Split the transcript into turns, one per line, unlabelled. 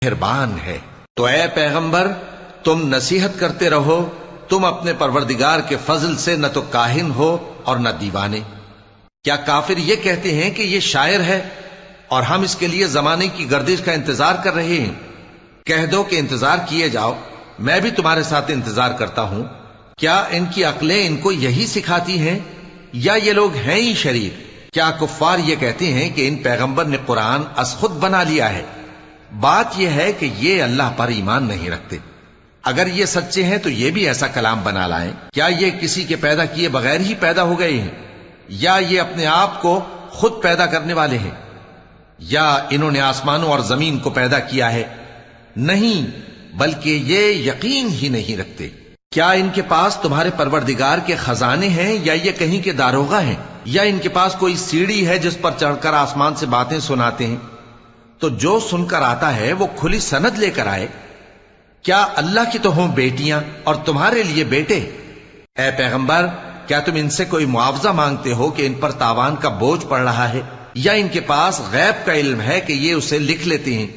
مہربان ہے۔ تو اے پیغمبر تم نصیحت کرتے رہو، تم اپنے پروردگار کے فضل سے نہ تو کاہن ہو اور نہ دیوانے۔ کیا کافر یہ کہتے ہیں کہ یہ شاعر ہے اور ہم اس کے لیے زمانے کی گردش کا انتظار کر رہے ہیں؟ کہہ دو کہ انتظار کیے جاؤ، میں بھی تمہارے ساتھ انتظار کرتا ہوں۔ کیا ان کی عقلیں ان کو یہی سکھاتی ہیں یا یہ لوگ ہیں ہی شریر؟ کیا کفار یہ کہتے ہیں کہ ان پیغمبر نے قرآن از خود بنا لیا ہے؟ بات یہ ہے کہ یہ اللہ پر ایمان نہیں رکھتے۔ اگر یہ سچے ہیں تو یہ بھی ایسا کلام بنا لائیں۔ کیا یہ کسی کے پیدا کیے بغیر ہی پیدا ہو گئے ہیں، یا یہ اپنے آپ کو خود پیدا کرنے والے ہیں، یا انہوں نے آسمانوں اور زمین کو پیدا کیا ہے؟ نہیں، بلکہ یہ یقین ہی نہیں رکھتے۔ کیا ان کے پاس تمہارے پروردگار کے خزانے ہیں یا یہ کہیں کے داروغہ ہیں، یا ان کے پاس کوئی سیڑھی ہے جس پر چڑھ کر آسمان سے باتیں سناتے ہیں؟ تو جو سن کر آتا ہے وہ کھلی سند لے کر آئے۔ کیا اللہ کی تو ہوں بیٹیاں اور تمہارے لیے بیٹے؟ اے پیغمبر کیا تم ان سے کوئی معاوضہ مانگتے ہو کہ ان پر تاوان کا بوجھ پڑ رہا ہے، یا ان کے پاس غیب کا علم ہے کہ یہ اسے لکھ لیتے ہیں؟